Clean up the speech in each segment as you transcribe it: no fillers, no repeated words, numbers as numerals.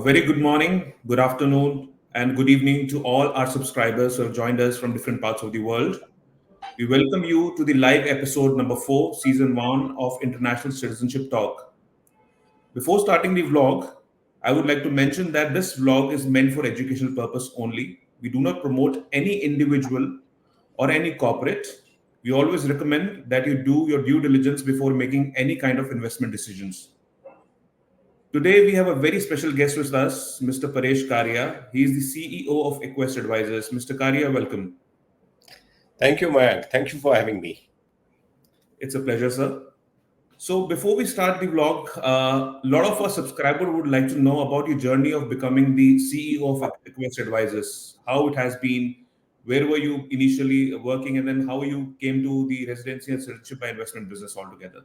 Very good morning, good afternoon, and good evening to all our subscribers who have joined us from different parts of the world. We welcome you to the live episode number 4, season 1 of International Citizenship Talk. Before starting the vlog, I would like to mention that this vlog is meant for educational purpose only. We do not promote any individual or any corporate. We always recommend that you do your due diligence before making any kind of investment decisions. Today, we have a very special guest with us, Mr. Paresh Karia. He is the CEO of Acquest Advisors. Mr. Karia, welcome. Thank you, Mayank. Thank you for having me. It's a pleasure, sir. So, before we start the vlog, a lot of our subscribers would like to know about your journey of becoming the CEO of Acquest Advisors, how it has been, where were you initially working, and then how you came to the residency and citizenship by investment business altogether.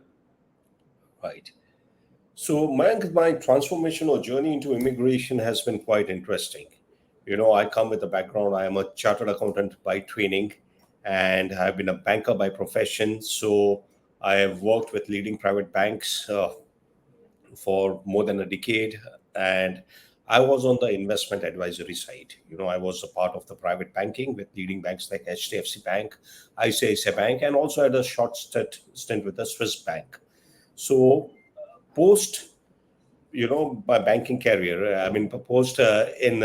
Right. So, Mayank, my transformation or journey into immigration has been quite interesting. I come with a background. I am a chartered accountant by training, and I've been a banker by profession. So, I have worked with leading private banks for more than a decade, and I was on the investment advisory side. I was a part of the private banking with leading banks like HDFC Bank, ICICI Bank, and also had a short stint with the Swiss Bank. So, post my banking career, I mean, post in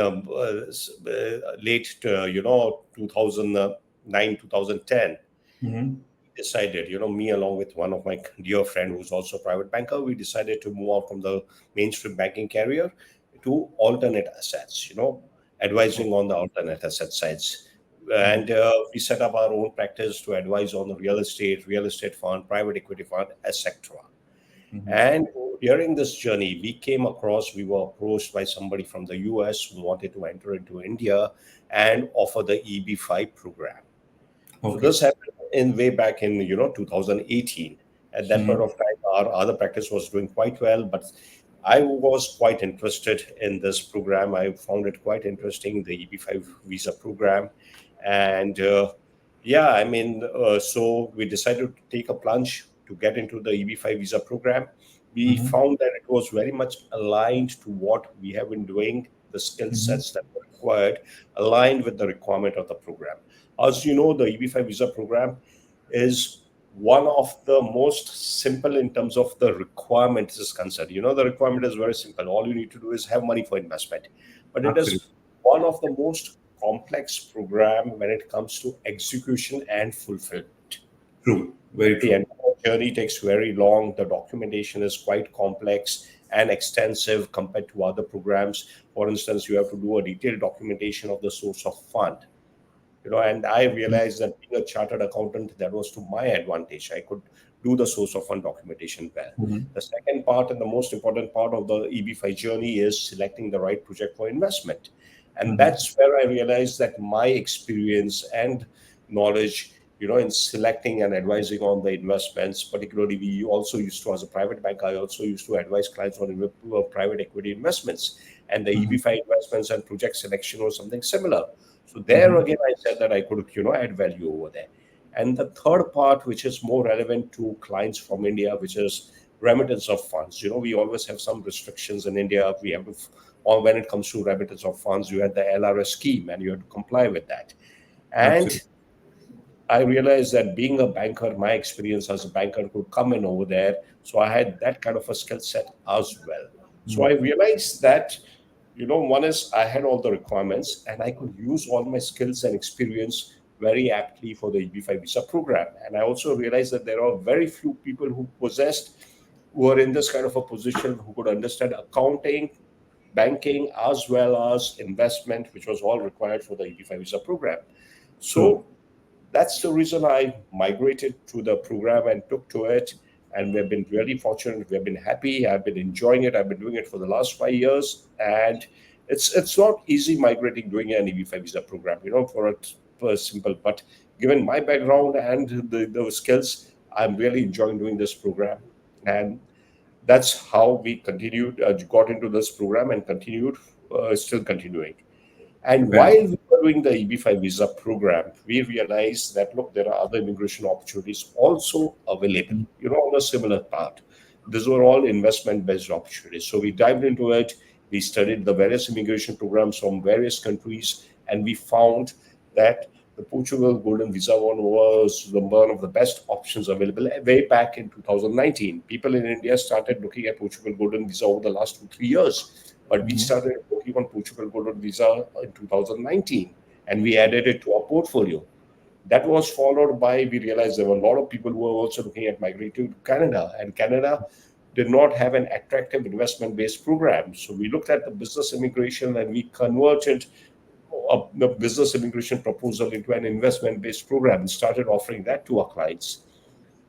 late 2009 2010, Mhm. decided, me along with one of my dear friend who's also a private banker, we decided to move out from the mainstream banking career to alternate assets, advising on the alternate asset sides. And we set up our own practice to advise on the real estate fund, private equity fund, etc. Mhm. And during this journey, we were approached by somebody from the US who wanted to enter into India and offer the EB5 program. So Okay. this happened in way back in 2018. At that point Mhm. of time, our other practice was doing quite well, but I was quite interested in this program. I found it quite interesting, the EB5 visa program, and so we decided to take a plunge to get into the EB5 visa program. We Mhm. found that it was very much aligned to what we have been doing, the skill Mhm. sets that were required, aligned with the requirement of the program. As you know, the EB5 visa program is one of the most simple in terms of the requirements is concerned. The requirement is very simple. All you need to do is have money for investment. But it Absolutely. is one of the most complex program when it comes to execution and fulfillment. True. Very The true. entire journey takes very long. The documentation is quite complex and extensive compared to other programs. For instance, you have to do a detailed documentation of the source of fund. And I realized that being a chartered accountant, that was to my advantage. I could do the source of fund documentation well. Mhm. The second part and the most important part of the EB5 journey is selecting the right project for investment. And Mhm. that's where I realized that my experience and knowledge, in selecting and advising on the investments, particularly we also used to, as a private bank, I also used to advise clients on private equity investments. And the Mhm. EB5 investments and project selection was something similar. So there Mhm. again, I said that I could, add value over there. And the third part, which is more relevant to clients from India, which is remittance of funds. We always have some restrictions in India. We have to, or when it comes to remittance of funds, you had the LRS scheme and you had to comply with that. And Absolutely. I realized that being a banker, my experience as a banker could come in over there. So I had that kind of a skill set as well. So I Mhm. realized that, one is I had all the requirements and I could use all my skills and experience very aptly for the EB5 visa program. And I also realized that there are very few people who are in this kind of a position who could understand accounting, banking, as well as investment, which was all required for the EB5 visa program. True. So that's the reason I migrated to the program and took to it. And we've been really fortunate. We've been happy. I've been enjoying it. I've been doing it for the last 5 years. And it's not easy migrating doing an EB5 visa program, for a simple. But given my background and the skills, I'm really enjoying doing this program. And that's how we continued, got into this program and continued, still continuing. And Well. while we were doing the EB5 visa program, we realized that, look, there are other immigration opportunities also available, on a similar part. These were all investment based opportunities. So we dived into it. We studied the various immigration programs from various countries, and we found that the Portugal Golden Visa one was one of the best options available way back in 2019. People in India started looking at Portugal Golden Visa over the last 2 3 years, but we Mhm. started working on Portugal Golden Visa in 2019, and we added it to our portfolio. That was followed by, we realized there were a lot of people who were also looking at migrating to Canada, and Canada did not have an attractive investment based program. So we looked at the business immigration and we converted the business immigration proposal into an investment based program and started offering that to our clients.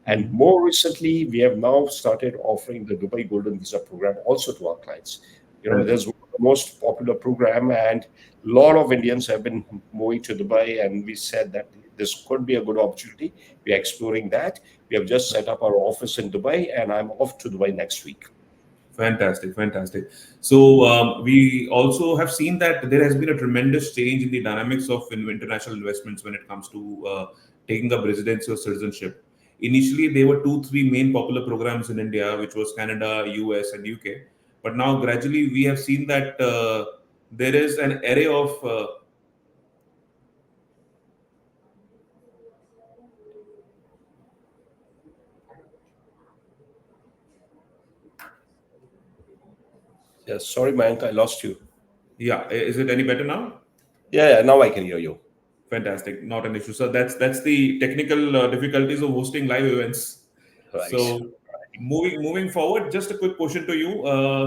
And Mhm. more recently, we have now started offering the Dubai Golden Visa program also to our clients. It is Fantastic. one of the most popular program, and a lot of Indians have been moving to Dubai. And we said that this could be a good opportunity. We are exploring that. We have just set up our office in Dubai, and I'm off to Dubai next week. Fantastic, fantastic. So we also have seen that there has been a tremendous change in the dynamics of international investments when it comes to taking up residency or citizenship. Initially, there were two, three main popular programs in India, which was Canada, US, and UK. But now, gradually, we have seen that there is an array of Yes, sorry, Mayank, I lost you. yeah. Is it any better now? Yeah, now I can hear you. Fantastic, not an issue. So that's the technical difficulties of hosting live events. Right. So moving forward, just a quick question to you.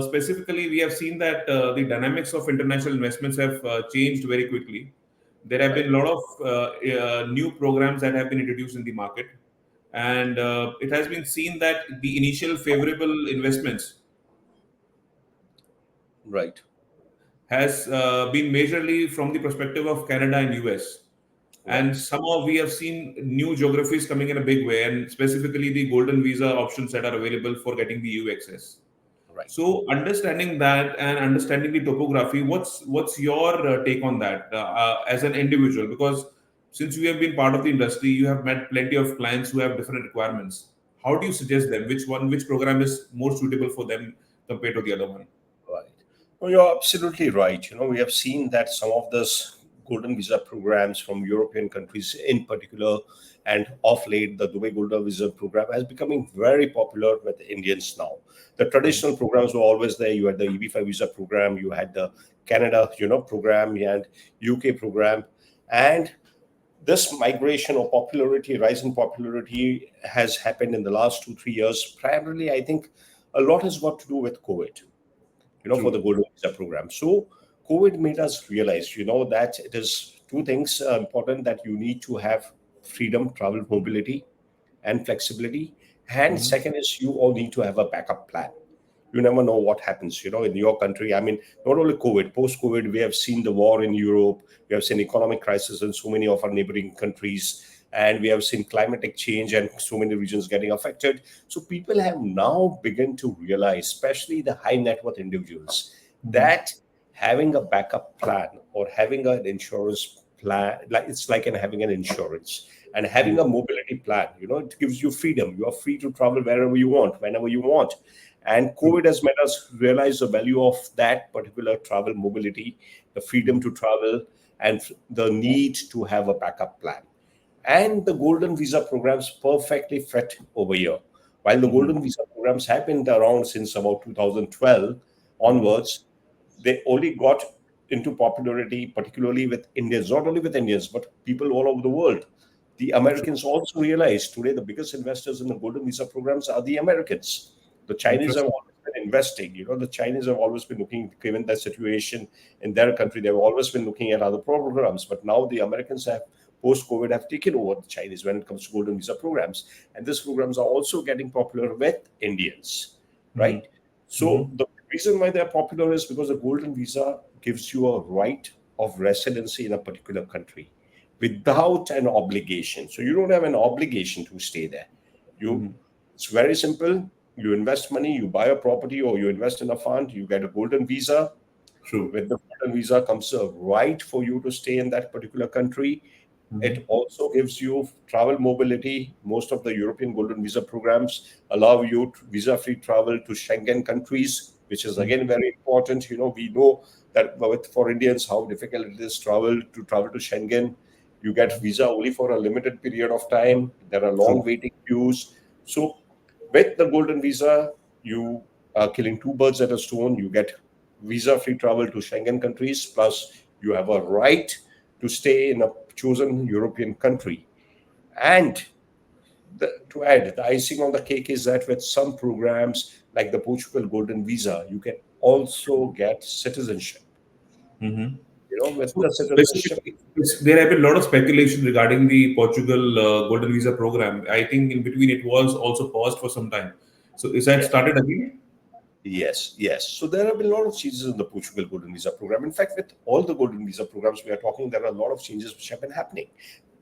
Specifically, we have seen that the dynamics of international investments have changed very quickly. There have Right. been a lot of new programs that have been introduced in the market, and it has been seen that the initial favorable investments Right. has been majorly from the perspective of Canada and US. And Right. somehow we have seen new geographies coming in a big way, and specifically the golden visa options that are available for getting the EU access. Right. So understanding that and understanding the topography, what's your take on that as an individual? Because since you have been part of the industry, you have met plenty of clients who have different requirements. How do you suggest them? Which program is more suitable for them compared to the other one? Right. No, you're absolutely right. We have seen that some of this golden visa programs from European countries in particular, and of late, the Dubai Golden Visa program has becoming very popular with Indians now. The Mhm. traditional programs were always there. You had the EB5 visa program, you had the Canada, program, you had UK program, and this migration or popularity, rise in popularity has happened in the last 2 3 years. Primarily, I think a lot has got to do with COVID, for the True. Golden Visa program. So COVID made us realize, that it is two things important, that you need to have freedom, travel, mobility, and flexibility. And Mhm. second is you all need to have a backup plan. You never know what happens, in your country. I mean, not only COVID, post COVID, we have seen the war in Europe, we have seen economic crisis in so many of our neighboring countries, and we have seen climatic change and so many regions getting affected. So people have now begun to realize, especially the high net worth individuals, Mhm. that having a backup plan or having an insurance plan, like it's like having an insurance and having True. a mobility plan, it gives you freedom. You are free to travel wherever you want, whenever you want. And True. COVID has made us realize the value of that particular travel mobility, the freedom Mhm. to travel, and the need to have a backup plan. And the golden visa programs perfectly fit over here. While the Mhm. golden visa programs have been around since about 2012 Mhm. onwards, they only got into popularity, particularly with Indians, not only with Indians, but people all over the world. The True. Americans also realize today the biggest investors in the golden visa programs are the Americans. The Chinese have Interesting. always been investing. The Chinese have always been looking, given the situation in their country, they've always been looking at other programs. But now the Americans have, post COVID, have taken over the Chinese when it comes to golden visa programs. And these programs are also getting popular with Indians, Mhm. right? So Mhm. the reason why they're popular is because the golden visa gives you a right of residency in a particular country without an obligation. So you don't have an obligation to stay there. You, Mhm. it's very simple. You invest money, you buy a property, or you invest in a fund, you get a golden visa. True. With the golden visa comes a right for you to stay in that particular country. Mhm. It also gives you travel mobility. Most of the European golden visa programs allow you visa free travel to Schengen countries. which is Mhm. again very important. We know that for Indians how difficult it is travel to Schengen. You get visa only for a limited period of time. There are long True. waiting queues. So with the golden visa, you are killing two birds at a stone. You get visa-free travel to Schengen countries, plus you have a right to stay in a chosen European country. And to add, the icing on the cake is that with some programs like the Portugal Golden Visa, you can also get citizenship. Mhm. With So the citizenship, specifically, there have been a lot of speculation regarding the Portugal Golden Visa program. I think in between it was also paused for some time. So is that yeah, started again? yes, yes. So there have been a lot of changes in the Portugal Golden Visa program. In fact, with all the Golden Visa programs we are talking, there are a lot of changes which have been happening.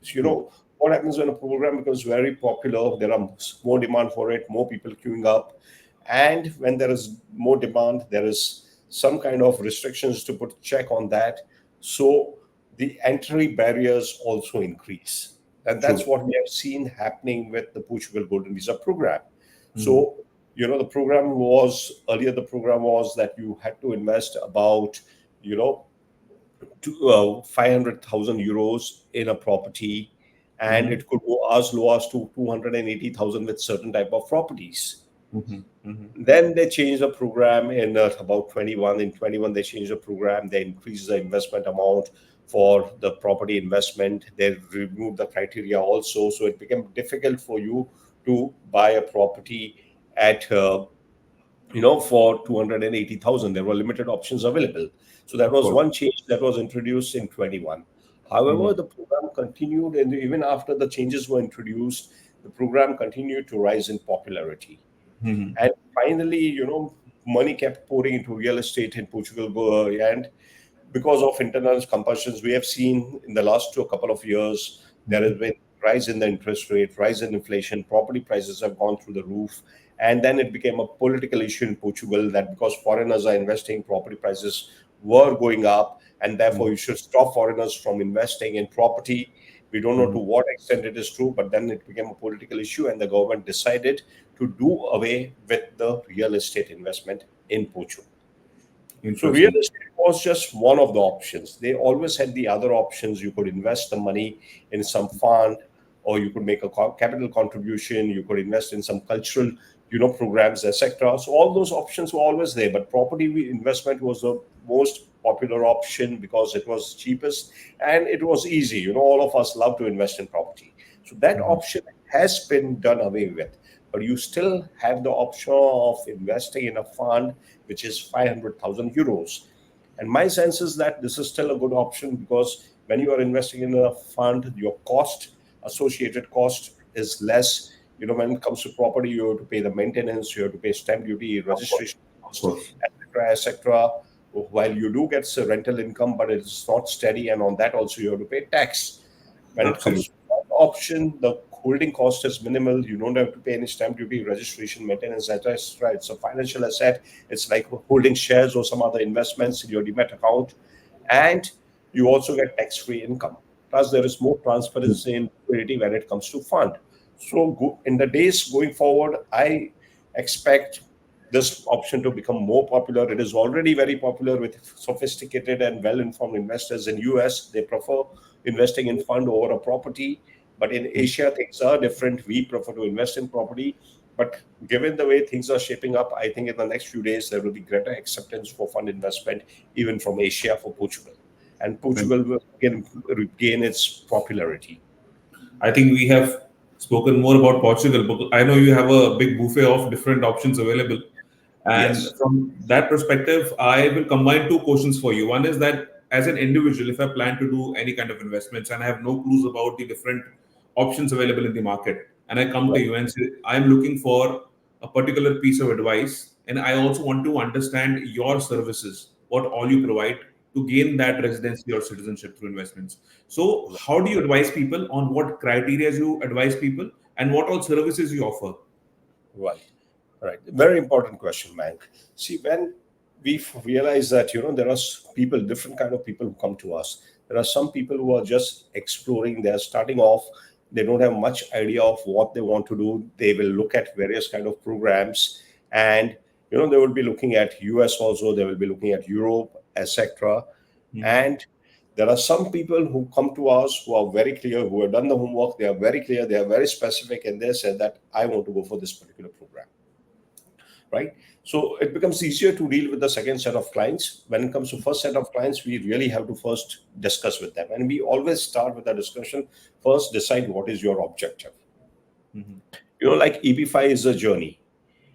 So, True. what happens when a program becomes very popular? There are more demand for it, more people queuing up, and when there is more demand, there is some kind of restrictions to put check on that. So the entry barriers also increase, and that's True. what we have seen happening with the Portugal Golden Visa program. Mhm. So the program was earlier. The program was that you had to invest about you know 500,000 euros in a property, and Mhm. it could go as low as to 280,000 with certain type of properties. Mhm. Mhm. Then they changed the program in about 21. In 21, they changed the program. They increased the investment amount for the property investment. They removed the criteria also, so it became difficult for you to buy a property at for 280,000. There were limited options available. So that Of was course. one change that was introduced in 21. However, Mhm. the program continued, and even after the changes were introduced, the program continued to rise in popularity. Mhm. And finally, money kept pouring into real estate in Portugal. And because of internal compulsions, we have seen in the last couple of years, there has Mhm. been rise in the interest rate, rise in inflation, property prices have gone through the roof. And then it became a political issue in Portugal that because foreigners are investing, property prices were going up, and therefore Mhm. you should stop foreigners from investing in property. We don't know to Mhm. what extent it is true, but then it became a political issue, and the government decided to do away with the real estate investment in Portugal. So real Interesting. estate was just one of the options. They always had the other options. You could invest the money in some fund, or you could make a capital contribution. You could invest in some cultural, programs, etc. So all those options were always there. But property investment was the most popular option because it was cheapest and it was easy. All of us love to invest in property. So that Mhm. option has been done away with. But you still have the option of investing in a fund which is 500,000 euros. And my sense is that this is still a good option because when you are investing in a fund, your associated cost is less. When it comes to property, you have to pay the maintenance, you have to pay stamp duty, Of course. registration Of cost, course. etc., etc. While you do get some rental income, but it's not steady, and on that also you have to pay tax. When it comes Absolutely. to that option, the holding cost is minimal. You don't have to pay any stamp duty, registration, maintenance, etc. It's a financial asset. It's like holding shares or some other investments in your demat account, and you also get tax-free income. Plus, there is more transparency and liquidity when it comes to fund. So, in the days going forward, I expect this option to become more popular. It is already very popular with sophisticated and well-informed investors in US. They prefer investing in fund over a property. But in Asia, things are different. We prefer to invest in property. But given the way things are shaping up, I think in the next few days, there will be greater acceptance for fund investment, even from Asia for Portugal. And Portugal will again regain its popularity. I think we have spoken more about Portugal, but I know you have a big buffet of different options available. And Yes. from that perspective, I will combine two questions for you. One is that as an individual, if I plan to do any kind of investments and I have no clues about the different options available in the market, and I come to Right. you and say, I'm looking for a particular piece of advice, and I also want to understand your services, what all you provide to gain that residency or citizenship through investments. So, how do you advise people on what criteria you advise people and what all services you offer? Right. Right. Very important question, Mank. See, when we realize that, there are people, different kind of people who come to us. There are some people who are just exploring, they're starting off, they don't have much idea of what they want to do. They will look at various kind of programs, and They will be looking at US also, they will be looking at Europe, etc. Mm-hmm. And there are some people who come to us who are very clear, who have done the homework, they are very clear, they are very specific, and they say that I want to go for this particular program, right? So it becomes easier to deal with the second set of clients. When it comes to first set of clients, we really have to first discuss with them. And we always start with a discussion. First, decide what is your objective. Mm-hmm. Like EB5 is a journey.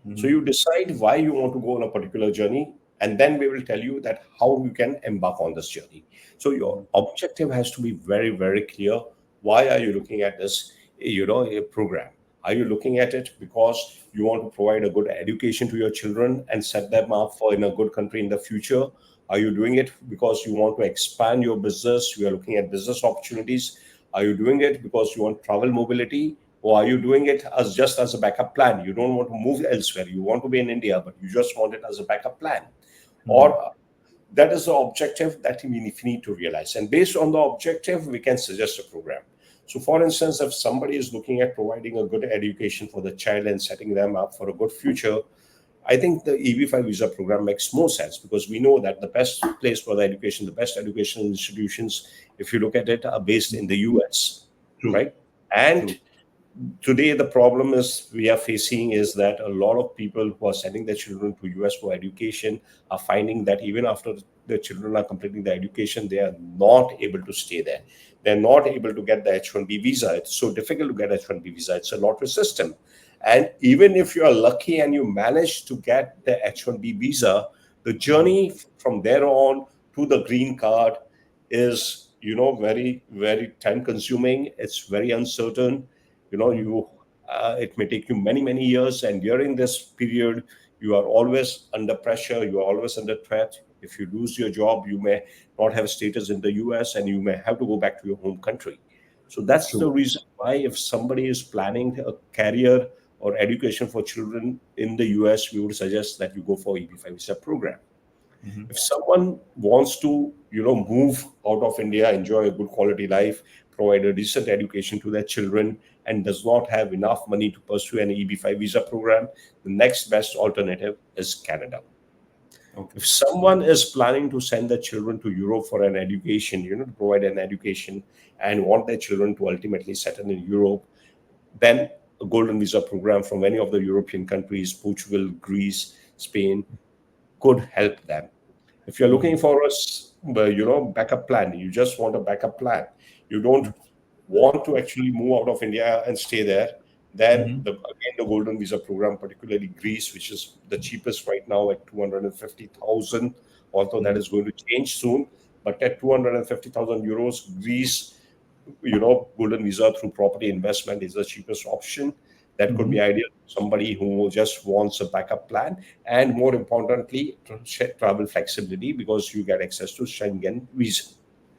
So Mm-hmm. you decide why you want to go on a particular journey, and then we will tell you that how you can embark on this journey. So your objective has to be very, very clear. Why are you looking at this, a program? Are you looking at it because you want to provide a good education to your children and set them up for in a good country in the future? Are you doing it because you want to expand your business? You are looking at business opportunities. Are you doing it because you want travel mobility? Or are you doing it as just as a backup plan? You don't want to move elsewhere. You want to be in India, but you just want it as a backup plan. Mm-hmm. Or that is the objective that we need to realize. And based on the objective, we can suggest a program. So, for instance, if somebody is looking at providing a good education for the child and setting them up for a good future, I think the EB5 visa program makes more sense because we know that the best place for the education, the best educational institutions, if you look at it, are based in the US, True. right? And True. today the problem is we are facing is that a lot of people who are sending their children to US for education are finding that even after the children are completing the education, they are not able to stay there. They're not able to get the H1B visa. It's so difficult to get H1B visa. It's a lottery system. And even if you are lucky and you manage to get the H1B visa, the journey from there on to the green card is, very, very time consuming. It's very uncertain. You it may take you many, many years, and during this period you are always under pressure, you are always under threat. If you lose your job, you may not have status in the US and you may have to go back to your home country. So that's True. the reason why if somebody is planning a career or education for children in the US, we would suggest that you go for EB5 visa program. Mm-hmm. If someone wants to move out of India, enjoy a good quality life, provide a decent education to their children, and does not have enough money to pursue an EB5 visa program, the next best alternative is Canada. Okay. If someone is planning to send their children to Europe for an education, to provide an education and want their children to ultimately settle in Europe, then a golden visa program from any of the European countries, Portugal, Greece, Spain, could help them. If you're Mm-hmm. looking for backup plan, you just want a backup plan. You don't want to actually move out of India and stay there. Then Mm-hmm. again the golden visa program, particularly Greece, which is the cheapest right now at 250,000, although that is going to change soon. But at 250,000 euros, Greece, golden visa through property investment is the cheapest option. That could Mm-hmm. be ideal for somebody who just wants a backup plan, and more importantly, travel flexibility because you get access to Schengen visa.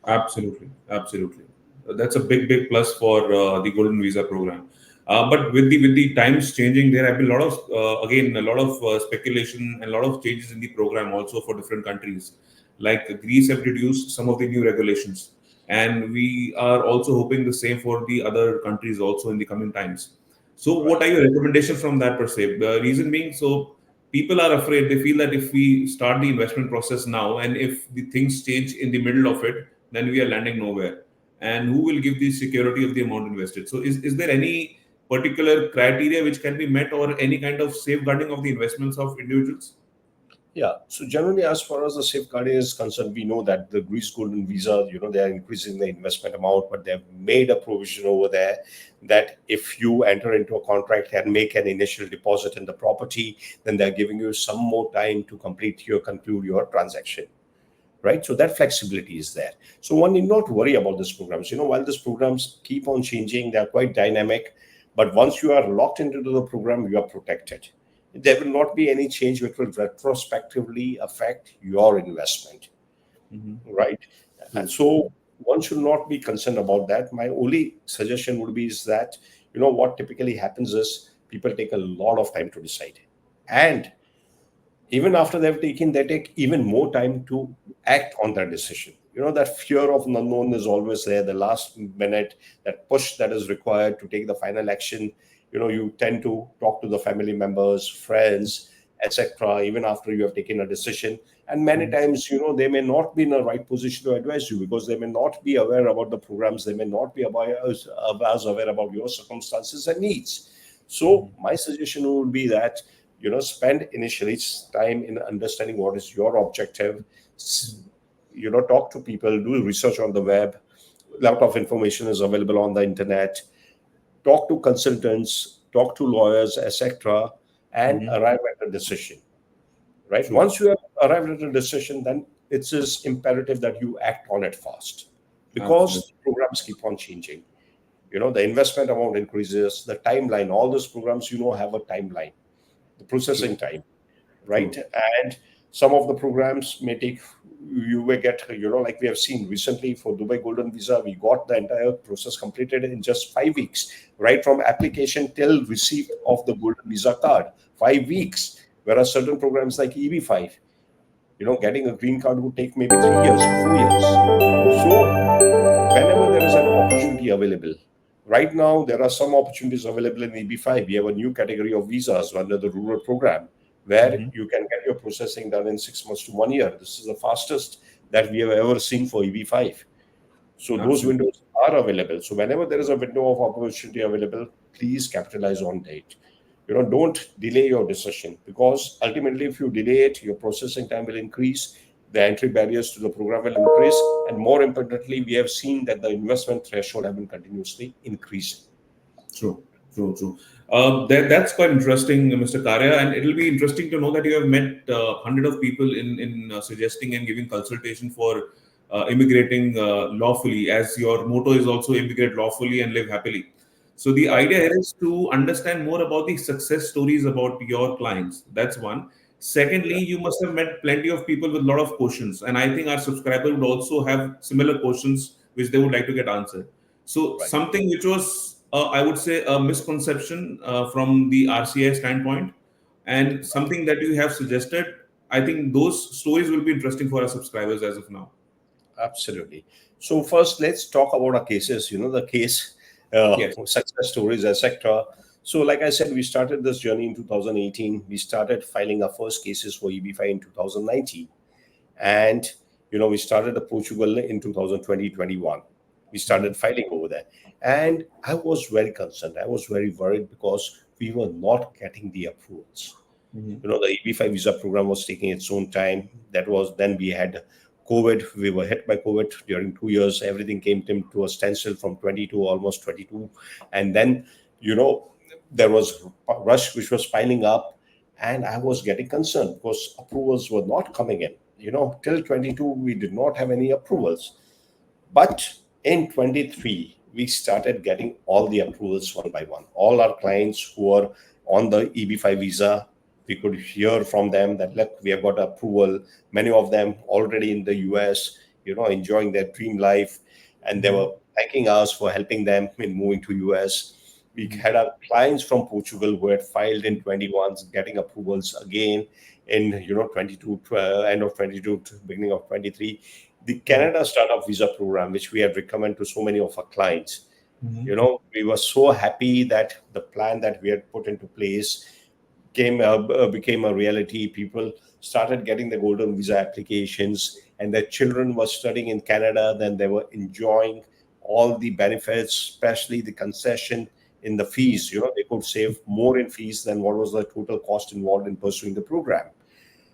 Absolutely, absolutely. That's a big, big plus for the Golden Visa program. But with the times changing, there have been a lot of again a lot of speculation and a lot of changes in the program also for different countries. Like Greece have reduced some of the new regulations, and we are also hoping the same for the other countries also in the coming times. So, what Right. are your recommendations from that per se? The reason being, so people are afraid. They feel that if we start the investment process now, and if the things change in the middle of it, then we are landing nowhere. And who will give the security of the amount invested? So, is there any particular criteria which can be met or any kind of safeguarding of the investments of individuals? Yeah. So generally, as far as the safeguarding is concerned, we know that the Greece Golden Visa, they are increasing the investment amount, but they've made a provision over there that if you enter into a contract and make an initial deposit in the property, then they're giving you some more time to conclude your transaction. Right. So that flexibility is there. So one need not worry about these programs. While these programs keep on changing, they're quite dynamic. But once you are locked into the program, you are protected. There will not be any change which will retrospectively affect your investment. Hmm. Right. And True. so one should not be concerned about that. My only suggestion would be is that, what typically happens is people take a lot of time to decide. And even after they've taken, they take even more time to act on their decision. That fear of unknown is always there. The last minute, that push that is required to take the final action. You tend to talk to the family members, friends, etc., even after you have taken a decision. And many Mhm. times, they may not be in a right position to advise you because they may not be aware about the programs, they may not be as aware about your circumstances and needs. So Mhm. my suggestion would be that, spend initially time in understanding what is your objective. S- Talk to people, do research on the web. A lot of information is available on the internet. Talk to consultants, talk to lawyers, etc., and Mhm. arrive at a decision. Right? True. Once you have arrived at a decision, then it is imperative that you act on it fast, Absolutely. because programs keep on changing. The investment amount increases, the timeline, all those programs, have a timeline, the True. processing time, right? True. And some of the programs may take, you may get, like we have seen recently for Dubai Golden Visa, we got the entire process completed in just 5 weeks, right from application till receipt of the Golden Visa card. 5 weeks. Whereas certain programs like EB5, getting a green card would take maybe 3 years or 4 years. So whenever there is an opportunity available, right now there are some opportunities available in EB5. We have a new category of visas under the rural program where Mhm. you can get your processing done in 6 months to 1 year. This is the fastest that we have ever seen for EB5. So those Absolutely. windows are available. So whenever there is a window of opportunity available, please capitalize on it. Don't delay your decision, because ultimately, if you delay it, your processing time will increase, the entry barriers to the program will increase, and more importantly, we have seen that the investment threshold have been continuously increasing. True, true, true. That's quite interesting, Mr. Karya, and it'll be interesting to know that you have met hundred of people in suggesting and giving consultation for immigrating lawfully, as your motto is also immigrate lawfully and live happily. So the Right. idea here is to understand more about the success stories about your clients. That's one. Secondly, you must have met plenty of people with a lot of questions, and I think our subscriber would also have similar questions which they would like to get answered. So Right. something which was, I would say, a misconception from the RCI standpoint, and something that you have suggested. I think those stories will be interesting for our subscribers as of now. Absolutely. So first, let's talk about our cases. The case, Yes. success stories, etc. So, like I said, we started this journey in 2018. We started filing our first cases for EB5 in 2019, and we started the Portugal in 2020-21. We Mhm. started filing over there, and I was very concerned. I was very worried because we were not getting the approvals. Mhm. The EB5 visa program was taking its own time. That was then we had COVID. We were hit by COVID during 2 years. Everything came to a standstill from 22, almost 22. And then, you know, there was a rush which was piling up. And I was getting concerned because approvals were not coming in. Till 22, we did not have any approvals. But in 23, we started getting all the approvals one by one. All our clients who are on the EB5 visa, we could hear from them that, look, we have got approval. Many of them already in the US, enjoying their dream life. And they Mhm. were thanking us for helping them in moving to US. We Mhm. had our clients from Portugal who had filed in 21 getting approvals again in 22, end of 22 to beginning of 23. The Mhm. Canada Startup Visa Program, which we had recommended to so many of our clients, Mhm. we were so happy that the plan that we had put into place became a reality. People started getting the golden visa applications, and their children were studying in Canada. Then they were enjoying all the benefits, especially the concession in the fees. They could save more in fees than what was the total cost involved in pursuing the program.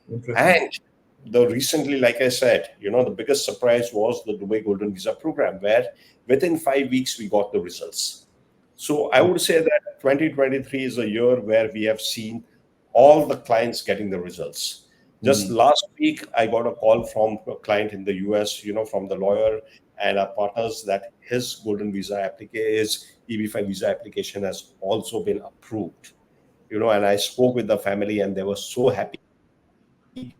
Interesting. And the recently, like I said, the biggest surprise was the Dubai Golden Visa program, where within 5 weeks we got the results. So I would say that 2023 is a year where we have seen all the clients getting the results. Just Mhm. last week, I got a call from a client in the US, from the lawyer and our partners, that his golden visa application, his EB5 visa application has also been approved. And I spoke with the family and they were so happy because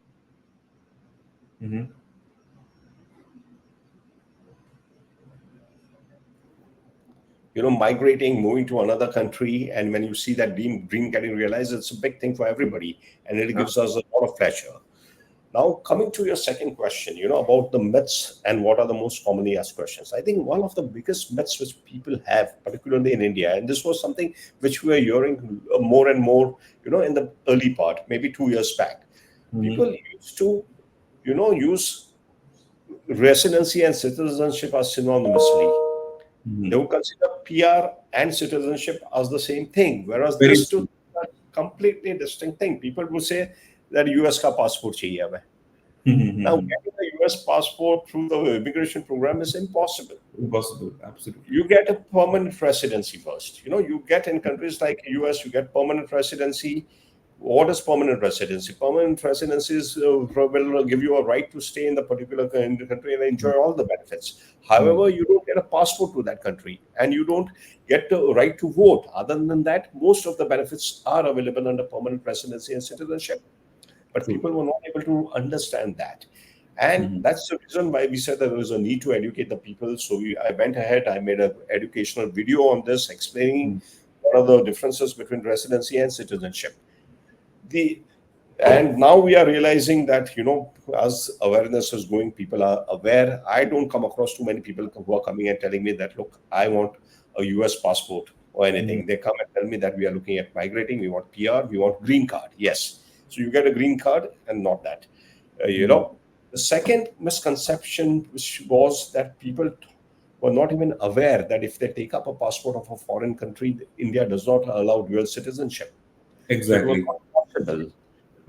Mhm. migrating, moving to another country, and when you see that dream getting realized, it's a big thing for everybody, and it gives us a lot of pleasure. Now, coming to your second question, about the myths and what are the most commonly asked questions. I think one of the biggest myths which people have, particularly in India, and this was something which we were hearing more and more, in the early part, maybe 2 years back. Mm-hmm. People used to, use residency and citizenship as synonymously. They Mm-hmm. would consider PR and citizenship as the same thing, whereas Very this two are completely distinct thing. People would say that US ka passport chahiye hame. Now, true. getting a US passport through the immigration program is impossible. Impossible. Absolutely. You get a permanent residency first. You get in countries like US, you get permanent residency. What is permanent residency? Permanent residency will give you a right to stay in the particular country and enjoy all the benefits. Mm-hmm. However, you don't get a passport to that country and you don't get the right to vote. Other than that, most of the benefits are available under permanent residency and citizenship. But True. people were not able to understand that. And Mm-hmm. that's the reason why we said that there was a need to educate the people. So I went ahead, I made an educational video on this explaining what are the differences between residency and citizenship. The and now we are realizing that, as awareness is going, people are aware. I don't come across too many people who are coming and telling me that, look, I want a US passport or Mm-hmm. anything. They come and tell me that we are looking at migrating, we want PR, we want green card. Yes. So you get a green card and not that. The second misconception, which was that people were not even aware that if they take up a passport of a foreign country, India does not allow dual citizenship. So it was Exactly. not possible.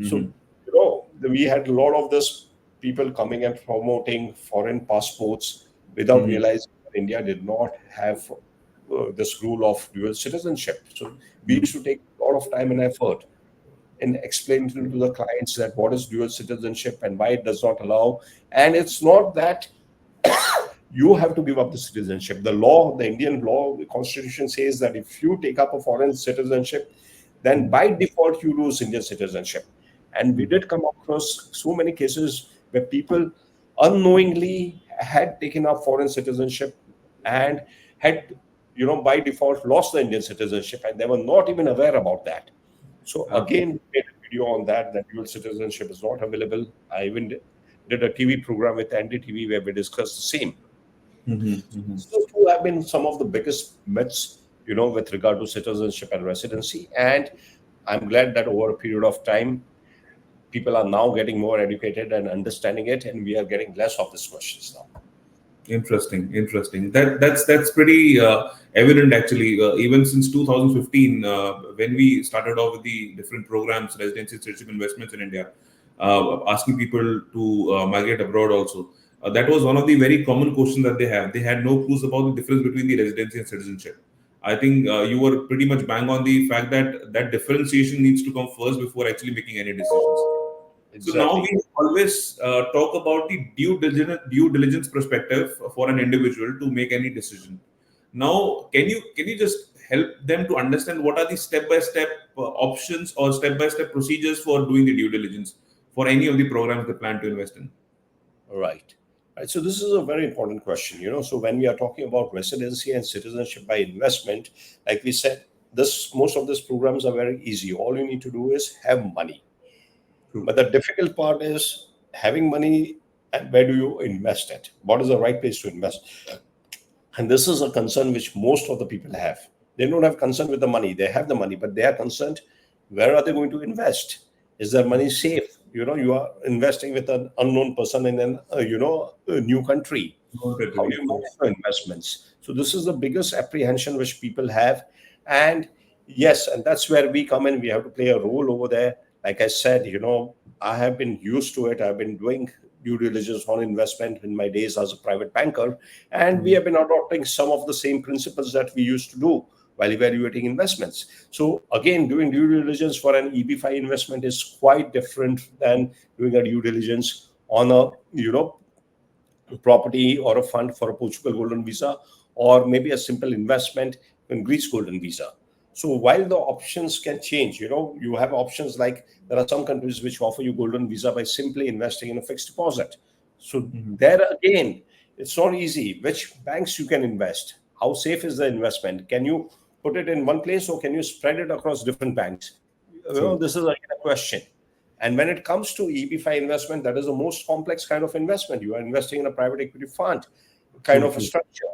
So, Mm-hmm. we had a lot of this people coming and promoting foreign passports without Mm-hmm. realizing that India did not have this rule of dual citizenship. So we used to take a lot of time and effort in explaining to the clients that what is dual citizenship and why it does not allow. And it's not that you have to give up the citizenship. The law, the Indian law, the constitution says that if you take up a foreign citizenship, then by default you lose Indian citizenship. And we did come across so many cases where people unknowingly had taken up foreign citizenship and had, by default lost the Indian citizenship, and they were not even aware about that. So again, we made a video on that dual citizenship is not available. I even did a TV program with NDTV where we discussed the same. Mm-hmm. So two have been some of the biggest myths, with regard to citizenship and residency. And I'm glad that over a period of time, people are now getting more educated and understanding it, and we are getting less of these questions now. Interesting. That's pretty evident actually. Even since 2015, when we started off with the different programs, residency, citizenship, investments in India, asking people to migrate abroad also. That was one of the very common questions that they have. They had no clues about the difference between the residency and citizenship. I think you were pretty much bang on the fact that that differentiation needs to come first before actually making any decisions. So now Exactly. we always talk about the due diligence perspective for an individual to make any decision. Now, can you just help them to understand what are the step-by-step options or step-by-step procedures for doing the due diligence for any of the programs they plan to invest in? Right. Right. So this is a very important question. So when we are talking about residency and citizenship by investment, like we said, this most of these programs are very easy. All you need to do is have money. True. But the difficult part is having money and where do you invest it? What is the right place to invest? And this is a concern which most of the people have. They don't have concern with the money. They have the money, but they are concerned where are they going to invest? Is their money safe? You are investing with an unknown person in a new country. Not How do agree, you of manage course. your investments? So this is the biggest apprehension which people have. And yes, and that's where we come in. We have to play a role over there. Like I said, I have been used to it. I've been doing due diligence on investment in my days as a private banker. And we Mhm. have been adopting some of the same principles that we used to do while evaluating investments. So again, doing due diligence for an EB5 investment is quite different than doing a due diligence on a property or a fund for a Portugal Golden Visa, or maybe a simple investment in Greece Golden Visa. So while the options can change, you have options like there are some countries which offer you Golden Visa by simply investing in a fixed deposit. So Mhm. there again, it's not easy. Which banks you can invest? How safe is the investment? Can you put it in one place or can you spread it across different banks? True. This is again a question. And when it comes to EB5 investment, that is the most complex kind of investment. You are investing in a private equity fund kind True, of a true. structure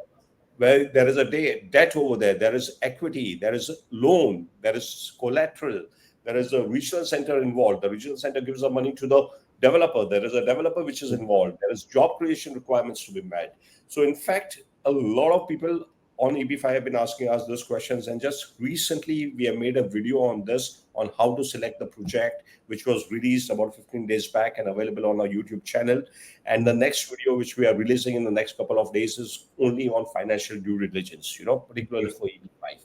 where there is a debt over there, there is equity, there is loan, there is collateral, there is a regional center involved. The regional center gives the money to the developer. There is a developer which is involved. There is job creation requirements to be met. So, in fact, a lot of people on EB5 have been asking us those questions. And just recently, we have made a video on this, on how to select the project, which was released about 15 days back and available on our YouTube channel. And the next video, which we are releasing in the next couple of days, is only on financial due diligence, particularly for EB5.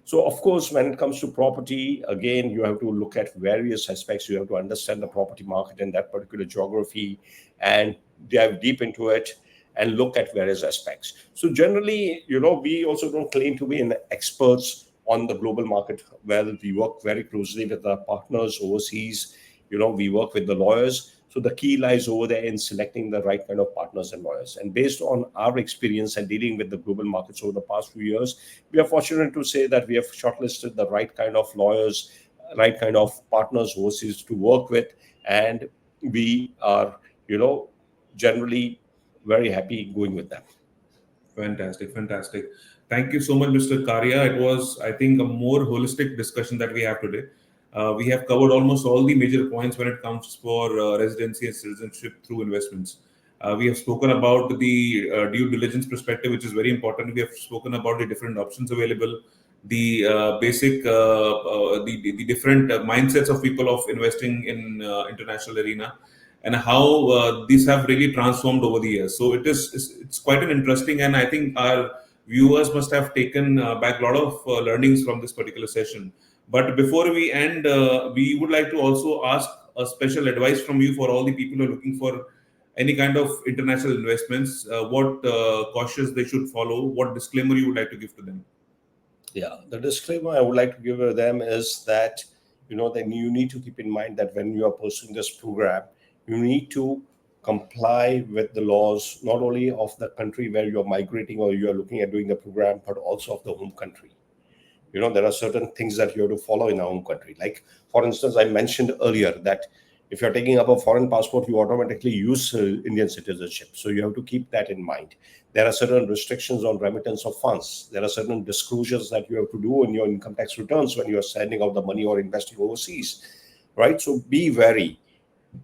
So, of course, when it comes to property, again, you have to look at various aspects. You have to understand the property market in that particular geography and dive deep into it and look at various aspects. So, generally, we also don't claim to be an experts on the global market. Well, we work very closely with our partners overseas. We work with the lawyers. So the key lies over there in selecting the right kind of partners and lawyers. And based on our experience and dealing with the global markets over the past few years, we are fortunate to say that we have shortlisted the right kind of lawyers, right kind of partners overseas to work with. And we are, generally very happy going with them. Fantastic, fantastic. Thank you so much, Mr. Karia. It was, I think, a more holistic discussion that we have today. We have covered almost all the major points when it comes for residency and citizenship through investments. We have spoken about the due diligence perspective, which is very important. We have spoken about the different options available, the basic, the different mindsets of people of investing in international arena, and how these have really transformed over the years. So it's quite an interesting, and I think our viewers must have taken back a lot of learnings from this particular session. But before we end, we would like to also ask a special advice from you for all the people who are looking for any kind of international investments. What cautious they should follow? What disclaimer you would like to give to them? Yeah, the disclaimer I would like to give them is that, then you need to keep in mind that when you are pursuing this program, you need to comply with the laws, not only of the country where you're migrating or you're looking at doing the program, but also of the home country. There are certain things that you have to follow in our home country. Like, for instance, I mentioned earlier that if you're taking up a foreign passport, you automatically use Indian citizenship. So you have to keep that in mind. There are certain restrictions on remittance of funds. There are certain disclosures that you have to do in your income tax returns when you are sending out the money or investing overseas, right? So be wary.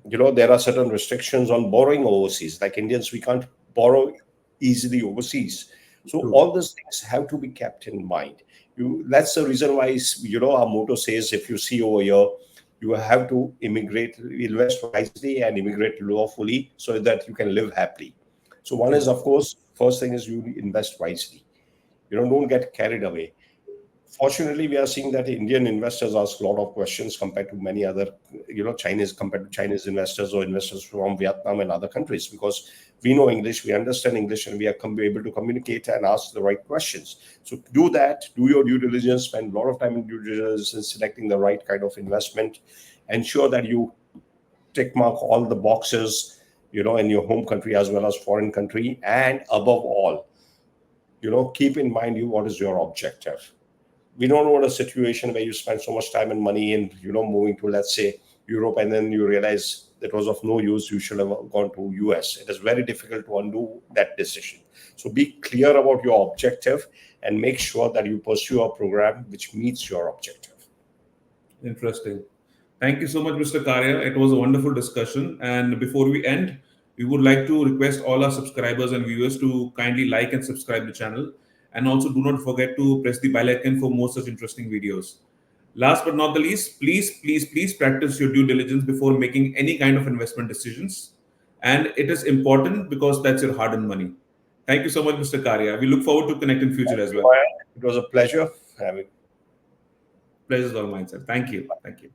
There are certain restrictions on borrowing overseas. Like Indians, we can't borrow easily overseas. So True. all these things have to be kept in mind. That's the reason why, our motto says, if you see over here, you have to immigrate, invest wisely and immigrate lawfully so that you can live happily. So one is, of course, first thing is you invest wisely. Don't get carried away. Fortunately, we are seeing that Indian investors ask a lot of questions compared to many other, compared to Chinese investors or investors from Vietnam and other countries, because we know English, we understand English, and we are able to communicate and ask the right questions. So do that, do your due diligence, spend a lot of time in due diligence in selecting the right kind of investment, ensure that you tick mark all the boxes, in your home country as well as foreign country, and above all, keep in mind what is your objective. We don't want a situation where you spend so much time and money in, moving to, let's say, Europe, and then you realize that was of no use. You should have gone to US. It is very difficult to undo that decision. So be clear about your objective and make sure that you pursue a program which meets your objective. Interesting. Thank you so much, Mr. Karia. It was a wonderful discussion. And before we end, we would like to request all our subscribers and viewers to kindly like and subscribe the channel. And also do not forget to press the bell icon for more such interesting videos. Last but not the least, please practice your due diligence before making any kind of investment decisions. And it is important because that's your hard-earned money. Thank you so much, Mr. Karia. We look forward to connect in future as well. It was a pleasure having. Pleasure is all mine, sir. Thank you. Thank you.